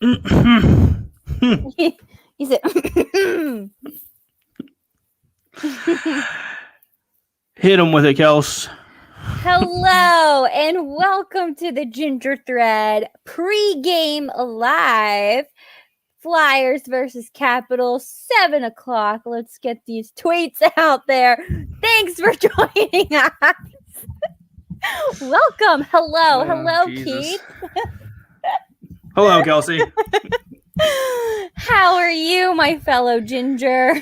He said, hit him with it, Kels. hello and welcome to the Ginger Thread Pregame Live. Flyers versus Capitals, 7 o'clock. Let's get these tweets out there. Thanks for joining us. Welcome. Hello, Jesus. Keith. Hello, Kelsey. How are you, my fellow Ginger?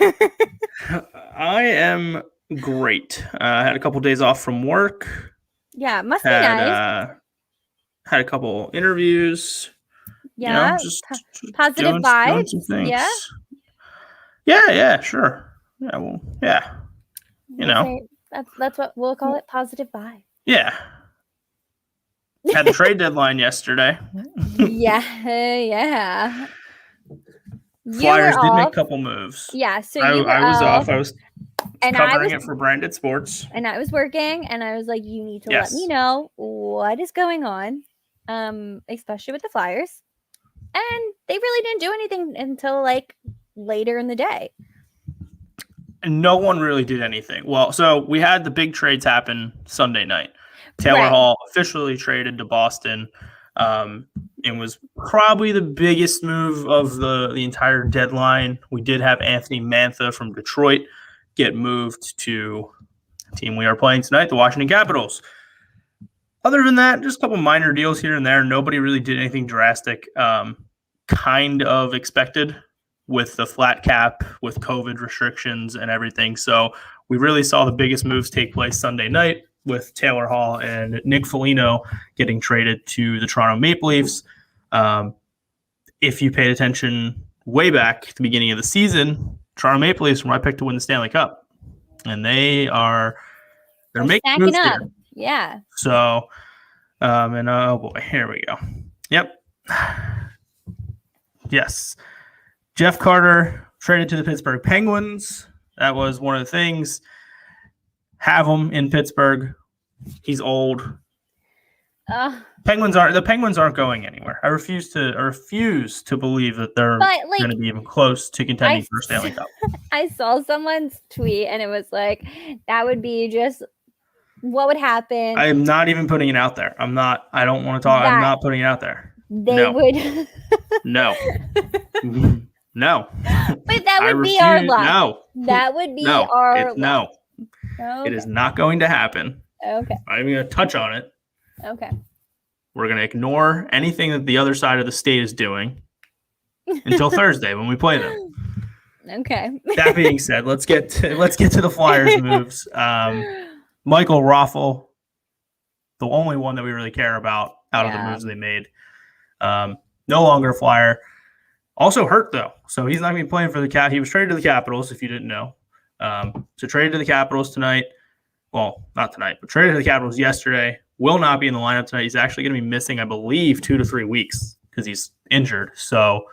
I am great. I had a couple days off from work. Yeah, must be nice. Had a couple interviews. Yeah, just positive doing vibes. some things. Yeah, yeah, sure. Yeah, well, yeah. That's what we'll call it, positive vibes. Yeah. Had the trade deadline yesterday. Yeah. Flyers did make a couple moves. Yeah, so I was off. I was covering it for Branded Sports. And I was working, and I was like, you need to let me know what is going on, especially with the Flyers. And they really didn't do anything until like later in the day. And no one really did anything. Well, so we had the big trades happen Sunday night. Taylor Hall officially traded to Boston. It was probably the biggest move of the entire deadline. We did have Anthony Mantha from Detroit get moved to the team we are playing tonight, the Washington Capitals. Other than that, just a couple minor deals here and there. Nobody really did anything drastic. Kind of expected with the flat cap, with COVID restrictions and everything. So we really saw the biggest moves take place Sunday night with Taylor Hall and Nick Foligno getting traded to the Toronto Maple Leafs. If you paid attention way back at the beginning of the season, Toronto Maple Leafs were my pick to win the Stanley Cup. And they're making moves up. Here. Yeah. So, oh boy, here we go. Yep. Yes. Jeff Carter traded to the Pittsburgh Penguins. That was one of the things. Have him in Pittsburgh. He's old. The Penguins aren't going anywhere. I refuse to believe that they're going to be even close to contending for a Stanley Cup. I saw someone's tweet, and it was like, that would be just what would happen. I'm not even putting it out there. I don't want to talk. I'm not putting it out there. They would. No. No. But that would be our luck. No. That would be our luck. No. Okay. It is not going to happen. Okay. I'm not even going to touch on it. Okay. We're going to ignore anything that the other side of the state is doing until Thursday when we play them. Okay. That being said, let's get to the Flyers moves. Michael Raffl, the only one that we really care about out of the moves they made. No longer a Flyer. Also hurt, though. So he's not going to be playing for the Cat. He was traded to the Capitals, if you didn't know. So traded to the Capitals tonight. Well, not tonight, but traded to the Capitals yesterday. Will not be in the lineup tonight. He's actually going to be missing, I believe, 2 to 3 weeks because he's injured. So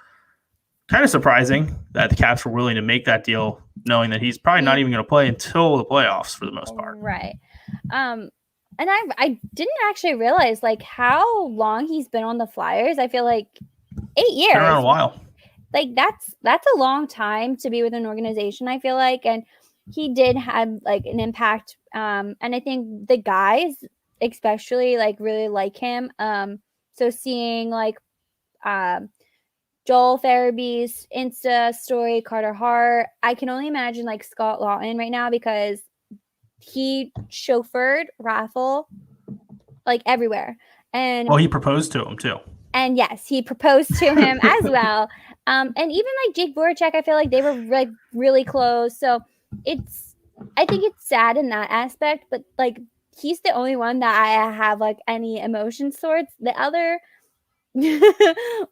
kind of surprising that the Caps were willing to make that deal, knowing that he's probably not even going to play until the playoffs for the most part. Right. And I didn't actually realize like how long he's been on the Flyers. I feel like 8 years. Been around a while. Like that's a long time to be with an organization, I feel like. And he did have like an impact. And I think the guys especially like really like him. So seeing like Joel Farabee's Insta story, Carter Hart, I can only imagine like Scott Lawton right now because he chauffeured Raffl like everywhere. And he proposed to him too. And yes, he proposed to him as well. And even like Jake Voracek, I feel like they were like really close. So I think it's sad in that aspect, but like he's the only one that I have like any emotions towards. The other, why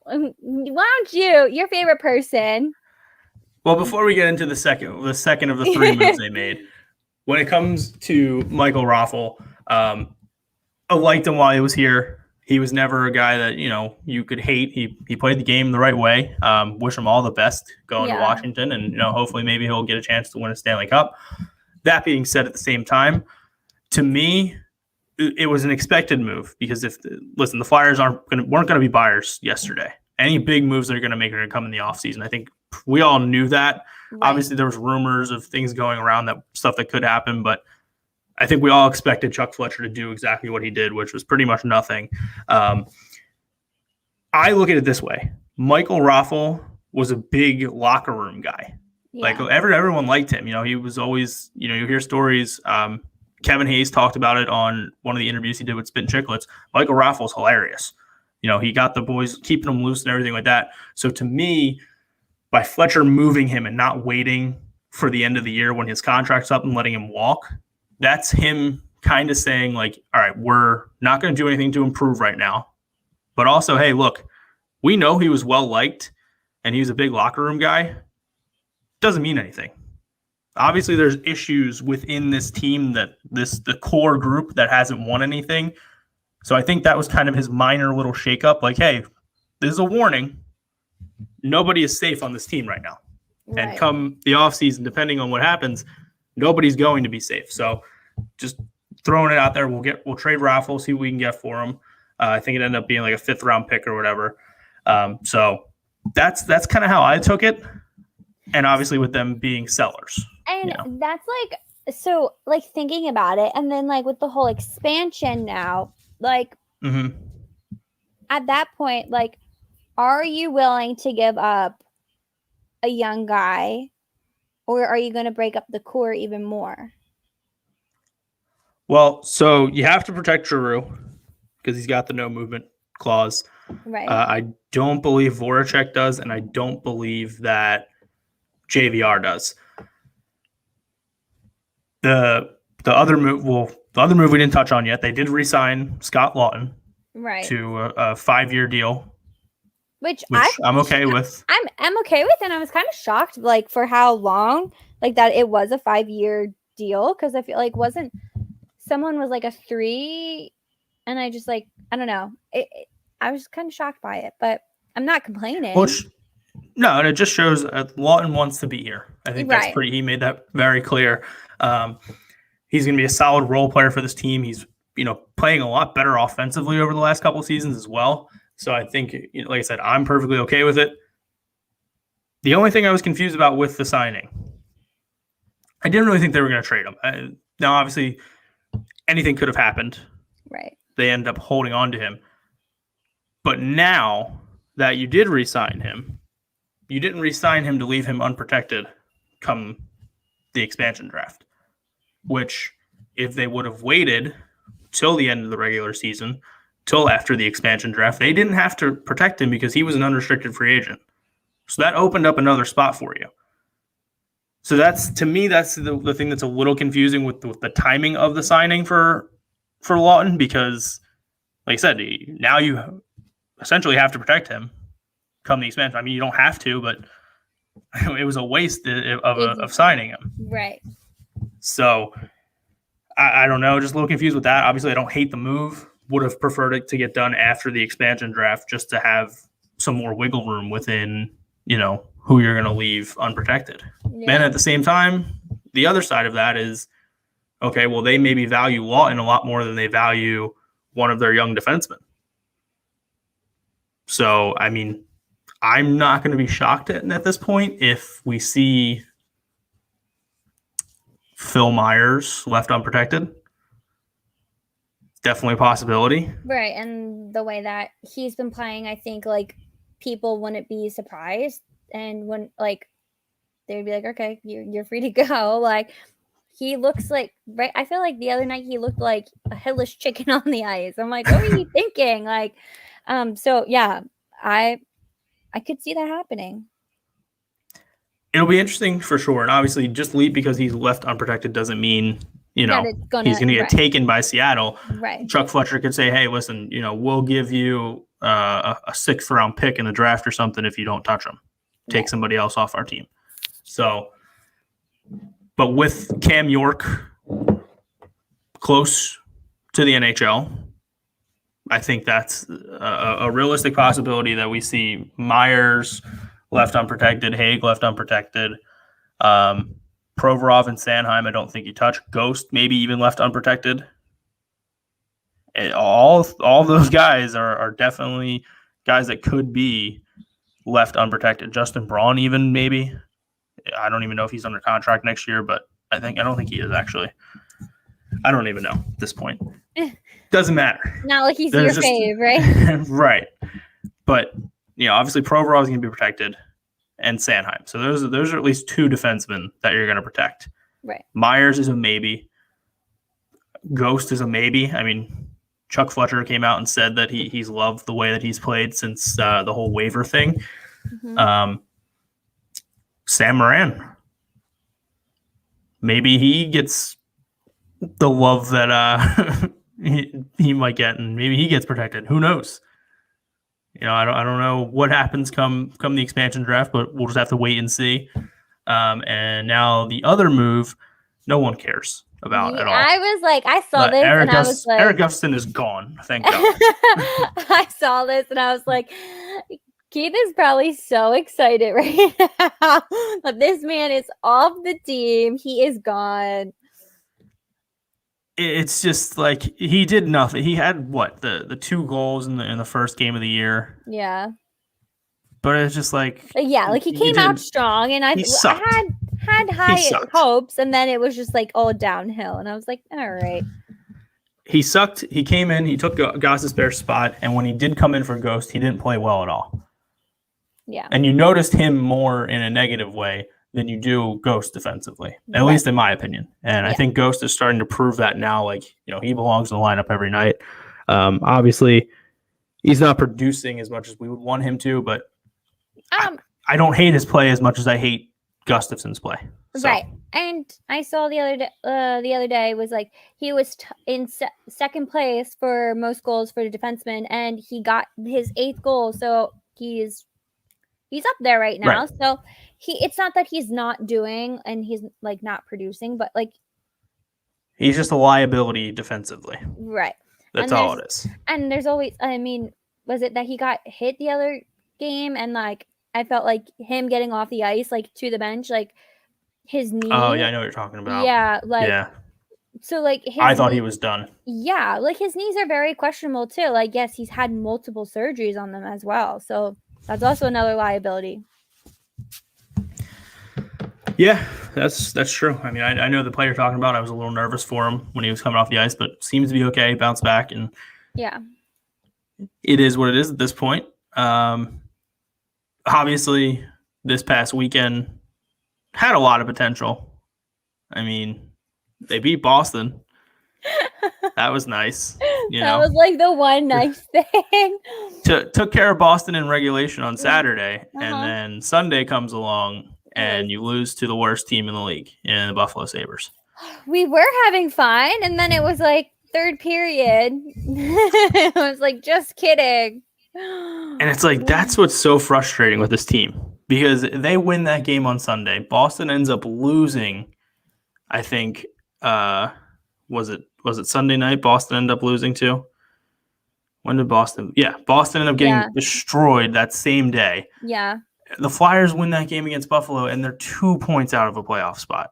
don't your favorite person? Well, before we get into the second of the 3 moves they made, when it comes to Michael Raffl, I liked him while he was here. He was never a guy that, you could hate. He played the game the right way. Wish him all the best going to Washington. And, hopefully maybe he'll get a chance to win a Stanley Cup. That being said, at the same time, to me, it was an expected move because the Flyers weren't going to be buyers yesterday. any big moves they're going to make are going to come in the offseason. I think we all knew that. Right. Obviously, there was rumors of things going around, that stuff that could happen, but I think we all expected Chuck Fletcher to do exactly what he did, which was pretty much nothing. I look at it this way. Michael Raffel was a big locker room guy. Yeah. Like everyone liked him. He was always, you hear stories. Kevin Hayes talked about it on one of the interviews he did with Spit Chicklets. Michael Raffle's hilarious. He got the boys, keeping them loose and everything like that. So to me, by Fletcher moving him and not waiting for the end of the year when his contract's up and letting him walk, that's him kind of saying, like, all right, we're not going to do anything to improve right now. But also, hey, look, we know he was well-liked and he was a big locker room guy. Doesn't mean anything. Obviously, there's issues within this team, the core group that hasn't won anything. So I think that was kind of his minor little shakeup. Like, hey, this is a warning. Nobody is safe on this team right now. Right. And come the offseason, depending on what happens, nobody's going to be safe. So just throwing it out there, we'll trade Raffle, see what we can get for him. I think it ended up being like a 5th round pick or whatever. So that's kind of how I took it. And obviously with them being sellers. And that's so thinking about it, and then with the whole expansion now, at that point, are you willing to give up a young guy, or are you going to break up the core even more? Well, so you have to protect Giroux because he's got the no movement clause. Right. I don't believe Voracek does, and I don't believe that JVR does. The other move we didn't touch on yet. They did re-sign Scott Lawton, right, to a 5-year deal, which I'm okay with. I'm okay with, and I was kind of shocked, for how long, that it was a 5-year deal, because I feel wasn't someone was a 3, and I just I don't know. I was kind of shocked by it, but I'm not complaining. No, and it just shows Lawton wants to be here. I think that's right. he made that very clear. He's going to be a solid role player for this team. He's, playing a lot better offensively over the last couple of seasons as well. So I think, like I said, I'm perfectly okay with it. The only thing I was confused about with the signing, I didn't really think they were going to trade him. Now, obviously, anything could have happened. Right. They end up holding on to him. But now that you did re-sign him, you didn't re-sign him to leave him unprotected come the expansion draft, which if they would have waited till the end of the regular season, till after the expansion draft, they didn't have to protect him because he was an unrestricted free agent. So that opened up another spot for you. So to me, that's the thing that's a little confusing with the timing of the signing for Lawton, because, like I said, now you essentially have to protect him come the expansion. I mean, you don't have to, but it was a waste of signing him. Right. So I don't know, just a little confused with that. Obviously, I don't hate the move. Would have preferred it to get done after the expansion draft just to have some more wiggle room within, who you're going to leave unprotected. Yeah. And at the same time, the other side of that is, okay, well, they maybe value Lawton a lot more than they value one of their young defensemen. So, I mean, I'm not going to be shocked at this point if we see Phil Myers left unprotected. Definitely a possibility. Right, and the way that he's been playing, I think, people wouldn't be surprised, and when, they'd be like, okay, you're free to go. He looks right. I feel like the other night he looked like a headless chicken on the ice. I'm like, what were you thinking? So yeah, I could see that happening. It'll be interesting for sure. And obviously just because he's left unprotected doesn't mean, he's going to get taken by Seattle. Right. Chuck Fletcher could say, hey, listen, we'll give you a 6th round pick in the draft or something if you don't touch him. Take somebody else off our team. So, but with Cam York close to the NHL, I think that's a realistic possibility that we see Myers left unprotected, Haig left unprotected, Provorov and Sanheim I don't think you touch. Ghost maybe even left unprotected. And all those guys are definitely guys that could be left unprotected. Justin Braun, even maybe. I don't even know if he's under contract next year, but I don't think he is actually. I don't even know at this point. Doesn't matter. Not like he's your fave, right? Right. But obviously Provorov is going to be protected, and Sanheim. So those are at least two defensemen that you're going to protect. Right. Myers is a maybe. Ghost is a maybe. I mean, Chuck Fletcher came out and said that he's loved the way that he's played since the whole waiver thing. Mm-hmm. Sam Moran. Maybe he gets the love that he might get, and maybe he gets protected. Who knows? I don't know what happens come the expansion draft, but we'll just have to wait and see. And now the other move, no one cares about at all. I was like, I saw this and I was like, Erik Gustafsson is gone. Thank God. I saw this and I was like, Keith is probably so excited right now that this man is off the team. He is gone. It's just like he did nothing. He had the 2 goals in the first game of the year. Yeah. But it's just like he came out strong, and I had high hopes, and then it was just like all downhill, and I was like, all right. He sucked. He came in, he took Gostisbehere's spot, and when he did come in for Ghost, he didn't play well at all. Yeah. And you noticed him more in a negative way than you do Ghost defensively, at least in my opinion. And I think Ghost is starting to prove that now. He belongs in the lineup every night. Obviously, he's not producing as much as we would want him to, but I don't hate his play as much as I hate Gustafsson's play. So. Right. And I saw the other day was like he was in second place for most goals for the defenseman, and he got his 8th goal. So he's up there right now. Right. So it's not that he's not doing and he's not producing, but he's just a liability defensively. Right. That's all it is. And there's always, was it that he got hit the other game and I felt like him getting off the ice to the bench, his knee. Oh yeah, I know what you're talking about. Yeah, yeah. So I thought he was done. Yeah, his knees are very questionable too. Yes, he's had multiple surgeries on them as well. So that's also another liability. Yeah, that's true. I mean, I know the player you're talking about. I was a little nervous for him when he was coming off the ice, but seems to be okay. Bounced back, and yeah, it is what it is at this point. Obviously, this past weekend had a lot of potential. I mean, they beat Boston. That was nice. That was the one nice thing. Took care of Boston in regulation on Saturday, and then Sunday comes along, and you lose to the worst team in the league, in the Buffalo Sabres. We were having fun, and then it was third period. It was just kidding. And it's that's what's so frustrating with this team, because they win that game on Sunday. Boston ends up losing, I think, was it Sunday night Boston ended up losing to? When did Boston? Yeah, Boston ended up getting destroyed that same day. Yeah. The Flyers win that game against Buffalo, and they're 2 points out of a playoff spot.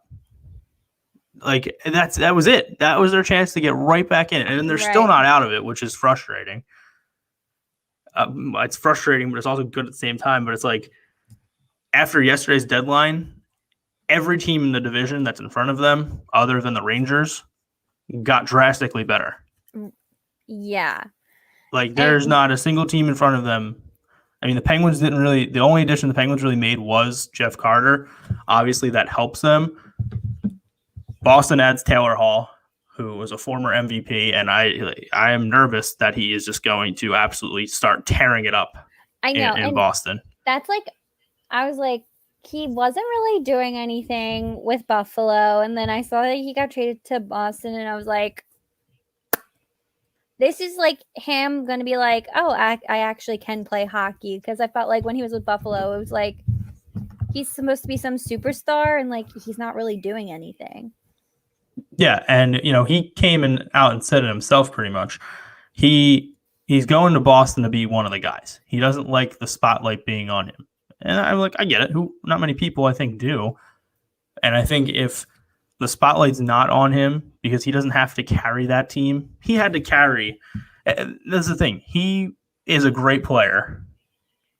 That was it. That was their chance to get right back in, and they're still not out of it, which is frustrating. It's frustrating, but it's also good at the same time. But it's after yesterday's deadline, every team in the division that's in front of them, other than the Rangers, got drastically better. Yeah. There's not a single team in front of them. I mean, the Penguins didn't really – the only addition the Penguins really made was Jeff Carter. Obviously, that helps them. Boston adds Taylor Hall, who was a former MVP, and I am nervous that he is just going to absolutely start tearing it up in Boston. That's I was he wasn't really doing anything with Buffalo, and then I saw that he got traded to Boston, and I was this is him going to be oh, I actually can play hockey, because I felt when he was with Buffalo, it was he's supposed to be some superstar, and he's not really doing anything. Yeah, and he came out and said it himself pretty much. He's going to Boston to be one of the guys. He doesn't like the spotlight being on him. And I'm I get it. Not many people I think do. And I think if the spotlight's not on him, because he doesn't have to carry that team, he had to carry. That's the thing. He is a great player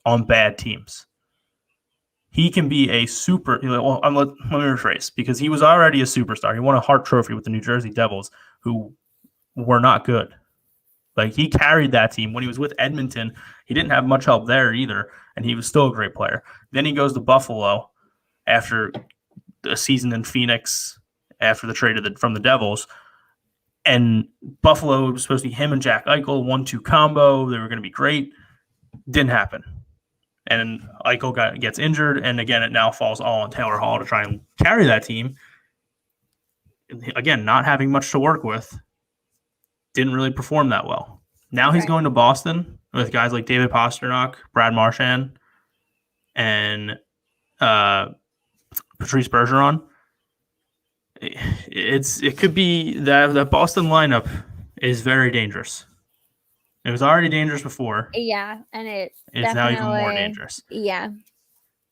on bad teams. He can be a super. Well, let me rephrase, because he was already a superstar. He won a Hart Trophy with the New Jersey Devils, who were not good. Like, he carried that team. When he was with Edmonton, he didn't have much help there either, and he was still a great player. Then he goes to Buffalo after a season in Phoenix, after the trade from the Devils, and Buffalo was supposed to be him and Jack Eichel, 1-2 combo. They were going to be great. Didn't happen. And Eichel gets injured, and again, it now falls all on Taylor Hall to try and carry that team. Again, not having much to work with, didn't really perform that well. Now he's going to Boston with guys like David Pastrnak, Brad Marchand, and Patrice Bergeron. It could be that Boston lineup is very dangerous. It was already dangerous before. Yeah, and it's now even more dangerous. Yeah.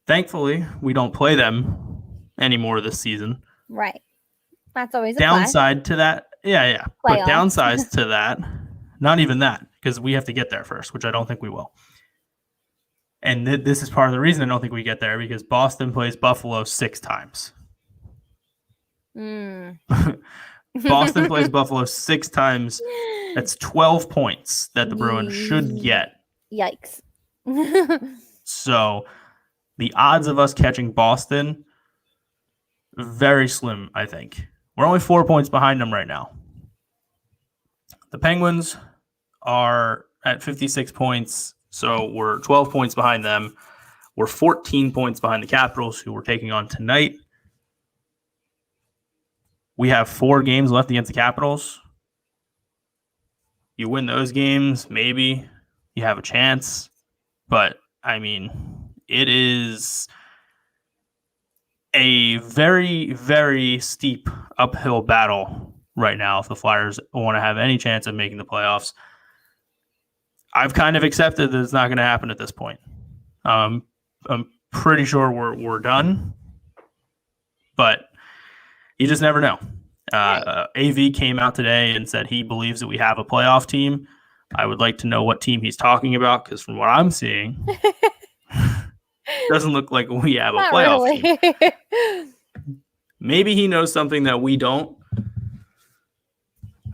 Thankfully, we don't play them anymore this season. Right. That's always a downside to that. Yeah. But downsides to that, not even that, because we have to get there first, which I don't think we will. And this is part of the reason I don't think we get there, because Boston plays Buffalo 6 times. Boston plays Buffalo 6 times. That's 12 points that the Bruins should get. Yikes. So the odds of us catching Boston, very slim, I think. We're only 4 points behind them right now. The Penguins are at 56 points, so we're 12 points behind them. We're 14 points behind the Capitals, who we're taking on tonight. We have 4 games left against the Capitals. You win those games, maybe you have a chance. But, I mean, it is a very, very steep uphill battle right now if the Flyers want to have any chance of making the playoffs. I've kind of accepted that it's not going to happen at this point. I'm pretty sure we're done, but you just never know. AV came out today and said he believes that we have a playoff team. I would like to know what team he's talking about, because from what I'm seeing, doesn't look like we have a playoff team. Maybe he knows something that we don't.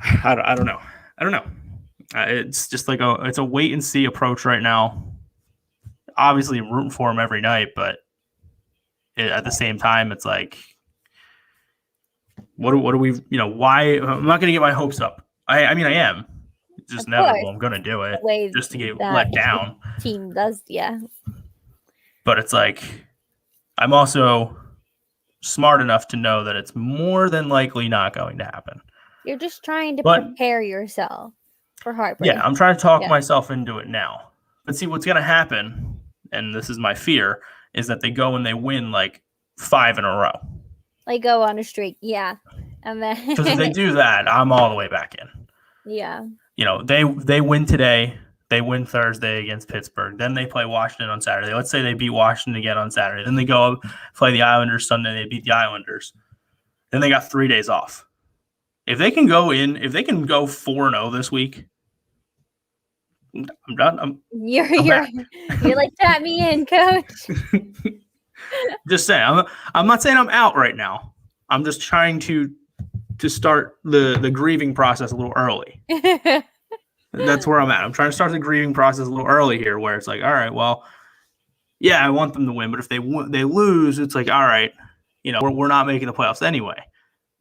I don't know. It's just like it's a wait and see approach right now. Obviously, I'm rooting for him every night, but at the same time, it's like, what do we? Why? I'm not going to get my hopes up. I mean, I am. It's just inevitable. I'm going to do it just to get let down. Team does, yeah. But it's like, I'm also smart enough to know that it's more than likely not going to happen. You're just trying to prepare yourself for heartbreak. Yeah, I'm trying to talk myself into it now. But see, what's going to happen, and this is my fear, is that they go and they win like 5 in a row. Like go on a streak, yeah. And then because if they do that, I'm all the way back in. Yeah. They win today. They win Thursday against Pittsburgh. Then they play Washington on Saturday. Let's say they beat Washington again on Saturday. Then they go play the Islanders Sunday. They beat the Islanders. Then they got 3 days off. If they can go 4-0 this week, I'm done. You're like, tap me in, coach. Just saying. I'm not saying I'm out right now. I'm just trying to start the grieving process a little early. That's where I'm at. I'm trying to start the grieving process a little early here, where it's like, all right, well, yeah, I want them to win, but if they lose, it's like, all right, we're not making the playoffs anyway.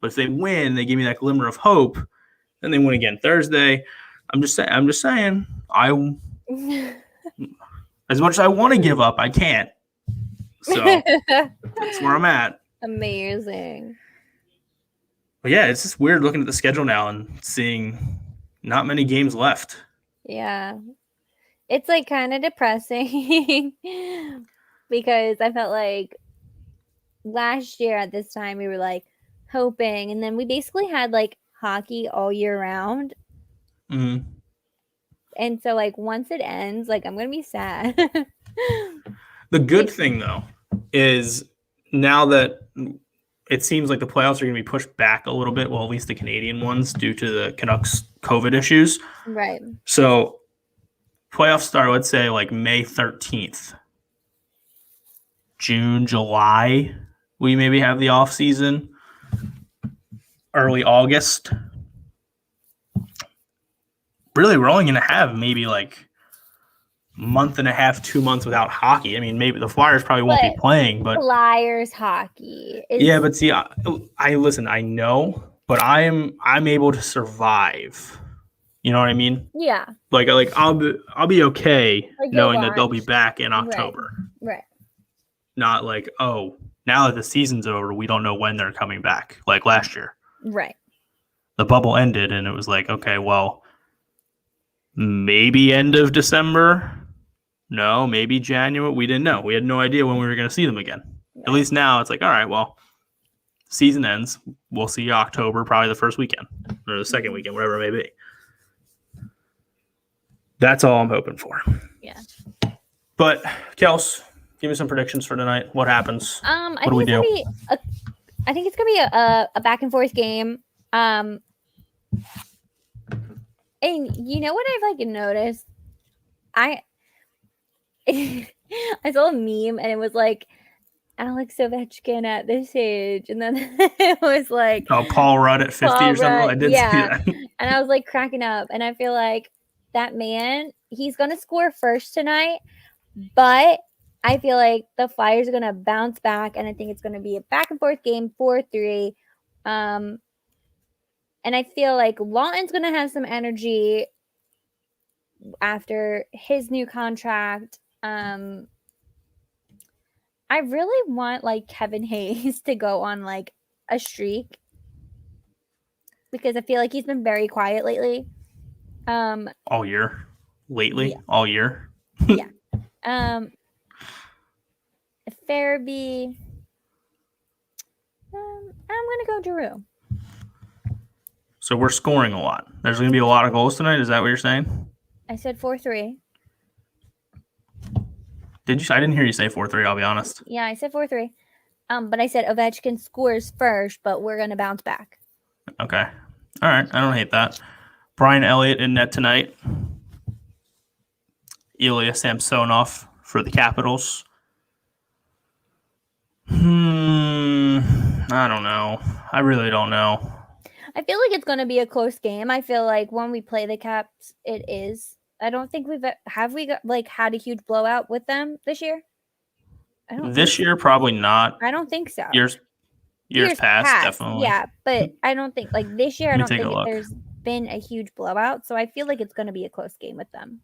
But if they win, they give me that glimmer of hope. Then they win again Thursday. I'm just saying. As much as I want to give up, I can't. So that's where I'm at. Amazing. But yeah, it's just weird looking at the schedule now and seeing not many games left. Yeah. It's like kind of depressing because I felt like last year at this time we were like hoping, and then we basically had like hockey all year round. Mm-hmm. And so like once it ends, like I'm going to be sad. The good thing though is now that it seems like the playoffs are going to be pushed back a little bit, well, at least the Canadian ones, due to the Canucks COVID issues. Right. So Playoffs start, let's say, like May 13th. June, July, we maybe have the off season. Early August. Really, we're only going to have maybe like month and a half, 2 months without hockey. I mean, maybe the Flyers probably won't be playing, but Flyers hockey. Yeah, but see, I listen. I know, but I'm able to survive. You know what I mean? Yeah. Like I'll be okay like knowing that they'll be back in October. Right. Not like, oh, now that the season's over, we don't know when they're coming back. Like last year. Right. The bubble ended, and it was like, okay, well, maybe end of December. No, maybe January. We didn't know. We had no idea when we were going to see them again. Right. At least now it's like, all right, well, season ends. We'll see October, probably the first weekend or the second weekend, whatever it may be. That's all I'm hoping for. Yeah. But, Kels, give me some predictions for tonight. What happens? What do we do? I think it's going to be a back and forth game. And you know what I've like noticed? I saw a meme and it was like Alex Ovechkin at this age, and then it was like Paul Rudd at 50 or something. I did see that. And I was like cracking up, and I feel like that man, he's gonna score first tonight, but I feel like the Flyers are gonna bounce back, and I think it's gonna be a back and forth game, 4-3. And I feel like Lawton's gonna have some energy after his new contract. I really want like Kevin Hayes to go on like a streak because I feel like he's been very quiet lately. All year. Lately? Yeah. All year? Yeah. Farabee. I'm gonna go Giroux. So we're scoring a lot. There's gonna be a lot of goals tonight. Is that what you're saying? I said 4-3. Did you? I didn't hear you say 4-3. I'll be honest. Yeah, I said 4-3. But I said Ovechkin scores first, but we're gonna bounce back. Okay. All right. I don't hate that. Brian Elliott in net tonight. Ilya Samsonov for the Capitals. I don't know. I really don't know. I feel like it's going to be a close game. I feel like when we play the Caps, it is. I don't think we had a huge blowout with them this year? This year, probably not. I don't think so. Years past, definitely. Yeah, but I don't think, like this year, I don't think there's been a huge blowout. So I feel like it's going to be a close game with them.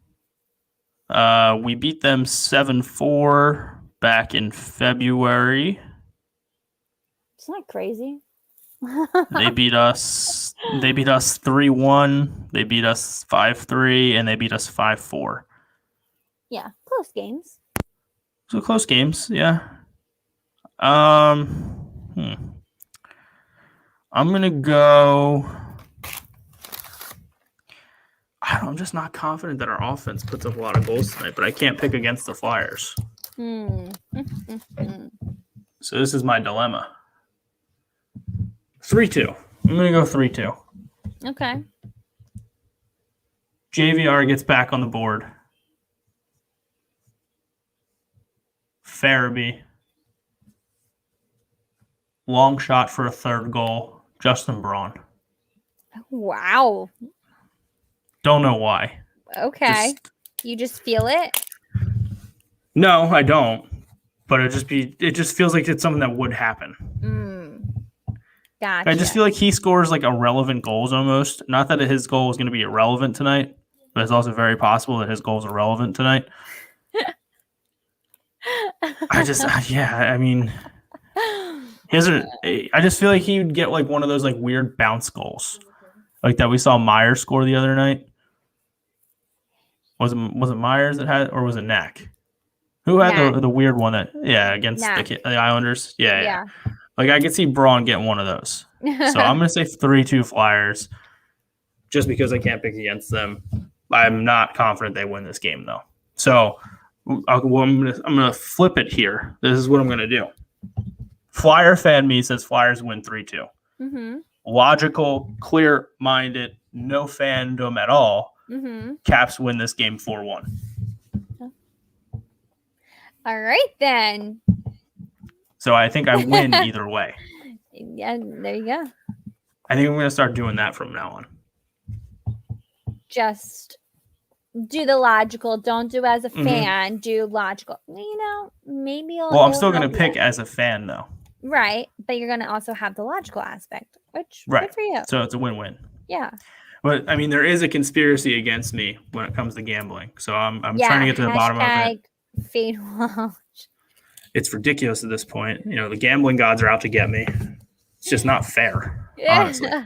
We beat them 7-4 back in February. It's not crazy. They beat us 3-1. They beat us 5-3, and they beat us 5-4. Yeah, close games. So close games, yeah. I'm gonna go. I'm just not confident that our offense puts up a lot of goals tonight, but I can't pick against the Flyers. So this is my dilemma. 3-2. I'm going to go 3-2. Okay. JVR gets back on the board. Farabee. Long shot for a third goal. Justin Braun. Wow. Don't know why. Okay. You just feel it? No, I don't. But it just feels like it's something that would happen. Gotcha. I just feel like he scores like irrelevant goals almost. Not that his goal is going to be irrelevant tonight, but it's also very possible that his goals are relevant tonight. I just feel like he would get like one of those like weird bounce goals, like that we saw Myers score the other night. Was it Myers that had, or was it Knack? Who had the weird one against the Islanders? Yeah. Like I could see Braun getting one of those. So I'm gonna say 3-2 Flyers, just because I can't pick against them. I'm not confident they win this game though. So I'm gonna flip it here. This is what I'm gonna do. Flyer fan me says Flyers win 3-2. Mm-hmm. Logical, clear-minded, no fandom at all. Caps win this game 4-1. All right, then. So I think I win either way. Yeah, there you go. I think I'm going to start doing that from now on. Just do the logical. Don't do as a fan. Do logical. Maybe I'm still going to pick as a fan, though. Right, but you're going to also have the logical aspect, which good for you. So it's a win-win. Yeah. But, I mean, there is a conspiracy against me when it comes to gambling. So I'm trying to get to the bottom of it. Fade Walsh. It's ridiculous at this point. The gambling gods are out to get me. It's just not fair, honestly. I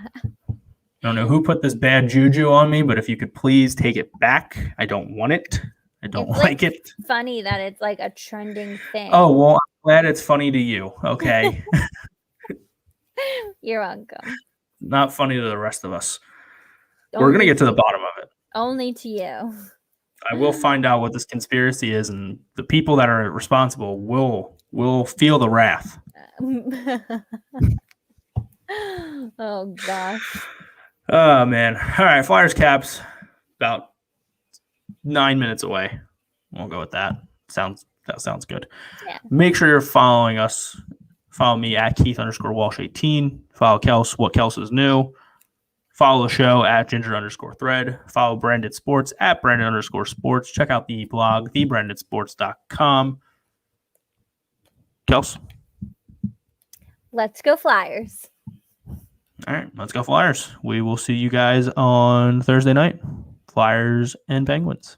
don't know who put this bad juju on me, but if you could please take it back. I don't want it. I don't like it. It's funny that it's like a trending thing. Oh, well, I'm glad it's funny to you. Okay. You're welcome. Not funny to the rest of us. We're going to get to the bottom of it. Only to you. I will find out what this conspiracy is, and the people that are responsible will feel the wrath. Oh, gosh. Oh, man. All right, Flyers Caps, about 9 minutes away. We'll go with that. That sounds good. Yeah. Make sure you're following us. Follow me at Keith_Walsh18. Follow Kels, what Kels is new. Follow the show at Ginger_Thread. Follow Branded Sports at Branded_Sports. Check out the blog, thebrandedsports.com. Kels? Let's go Flyers. All right, let's go Flyers. We will see you guys on Thursday night. Flyers and Penguins.